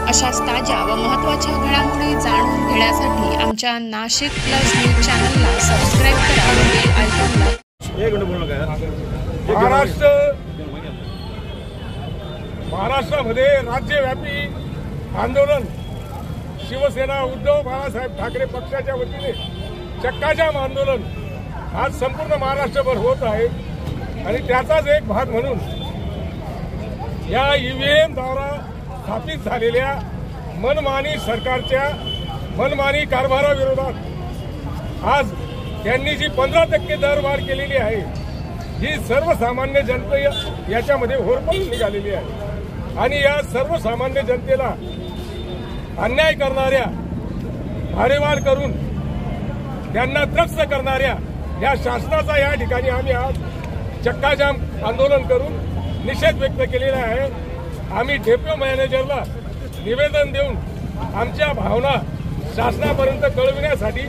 अशाच ताज्या व महत्त्वाच्या घडामोडी जाणून घेण्यासाठी आमच्या नाशिक प्लस न्यूज चॅनलला सबस्क्राइब करा व बेल आयकॉनला महाराष्ट्रामध्ये राज्यव्यापी आंदोलन शिवसेना उद्धव बाळासाहेब ठाकरे पक्षाच्या वतीने चक्काजाम आंदोलन आज संपूर्ण महाराष्ट्रभर होत आहे आणि त्याचाच एक भाग म्हणून या ईव्हीएम द्वारा स्थापित झालेल्या मनमानी सरकारच्या मनमानी कारभाराविरोधात आज त्यांनी जी 15% दरवाढ केलेली आहे ही सर्वसामान्य जनता याच्यामध्ये होरपळून निघालेली आहे आणि या सर्वसामान्य जनतेला अन्याय करणाऱ्या भाडेवाढ करून त्यांना त्रस्त करणाऱ्या या शासनाचा या ठिकाणी आम्ही आज चक्काजाम आंदोलन करून निषेध व्यक्त केलेला आहे। आम्ही डेप्युटी मॅनेजरला निवेदन देऊन आमच्या भावना शासनापर्यंत कळविण्यासाठी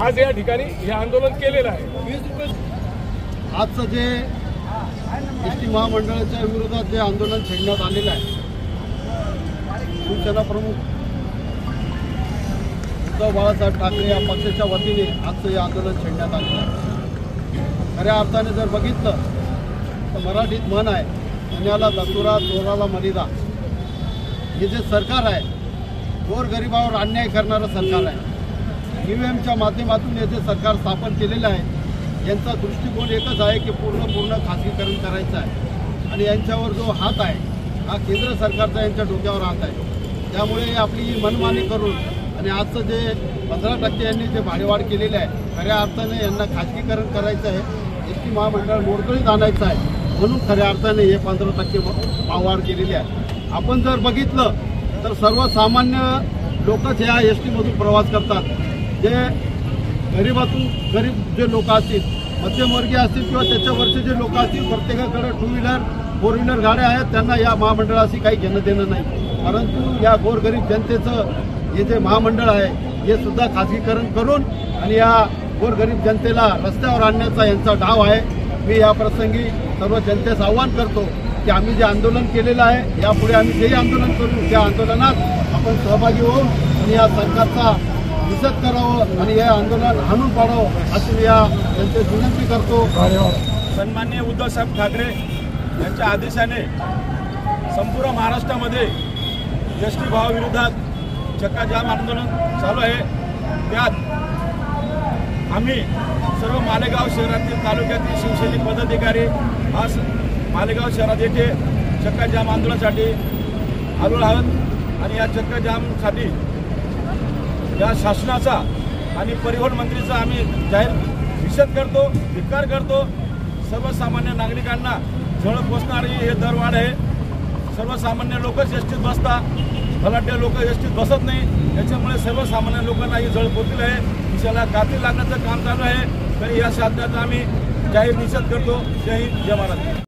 आज या ठिकाणी हे आंदोलन केलेलं आहे। आजचं जे एसटी महामंडळाच्या विरोधात जे आंदोलन छेडण्यात आलेलं आहे, शिवसेना प्रमुख उद्धव बाळासाहेब ठाकरे या पक्षाच्या वतीने आजचं हे आंदोलन छेडण्यात आलेलं आहे। खऱ्या अर्थाने जर बघितलं तर मराठीत म्हण आहे, पुण्याला दसुरा चोराला मलिदा। हे जे सरकार आहे गोरगरिबावर अन्याय करणारं सरकार आहे। ईव्हीएमच्या माध्यमातून हे जे सरकार स्थापन केलेलं आहे यांचा दृष्टिकोन एकच आहे की पूर्ण खासगीकरण करायचं आहे आणि यांच्यावर जो हात आहे हा केंद्र सरकारचा यांच्या डोक्यावर हात आहे। त्यामुळे आपली ही मनमानी करून आणि आजचं जे 15% यांनी जे भाडेवाढ केलेले आहे खऱ्या अर्थाने यांना खाजगीकरण करायचं आहे, एसटी महामंडळ मोडकळीत आणायचं आहे म्हणून खऱ्या अर्थाने हे 15% भाववाढ केलेली आहे। आपण जर बघितलं तर सर्वसामान्य लोकच या एसटीमधून प्रवास करतात। जे गरीबातून गरीब जे लोक असतील, मध्यमवर्गीय असतील किंवा त्याच्यावरचे जे लोक असतील, प्रत्येकाकडे 2 व्हीलर 4 व्हीलर गाड्या आहेत, त्यांना या महामंडळाशी काही घेणं देणं नाही। परंतु या गोरगरीब जनतेचं हे जे महामंडळ आहे हे सुद्धा खाजगीकरण करून आणि या गोरगरीब जनतेला रस्त्यावर आणण्याचा यांचा डाव आहे। मी या प्रसंगी सर्व जनतेस आवाहन करतो की आम्ही जे आंदोलन केलेलं आहे यापुढे आम्ही जेही आंदोलन करू त्या आंदोलनात आपण सहभागी होऊन आणि या सरकारचा निषेध करावं आणि हे आंदोलन हाणून पाडावं अशी या जनतेस विनंती करतो। सन्माननीय उद्धवसाहेब ठाकरे यांच्या आदेशाने संपूर्ण महाराष्ट्रामध्ये एसटी भावाविरोधात चक्काजाम आंदोलन चालू आहे। त्यात आम्ही सर्व मालेगाव शहरातील तालुक्यातील शिवसैनिक पदाधिकारी आज मालेगाव शहरात येथे चक्काजाम आंदोलनासाठी आलो आहोत आणि या चक्काजामसाठी या शासनाचा आणि परिवहन मंत्रीचा आम्ही जाहीर निषेध करतो, धिक्कार करतो। सर्वसामान्य नागरिकांना झळ पोचणारी हे दरवाढ आहे। सर्वसामान्य लोकच एसटीत बसतात, भलाढ्य लोक एसटीत बसत नाही, त्याच्यामुळे सर्वसामान्य लोकांना ही झळ पोचली आहे। दिशाला गाठी लागण्याचं काम चालू आहे, तरी या शासनाचा आम्ही जाहीर निषेध करतो। जय हिंद, जय महाराष्ट्र।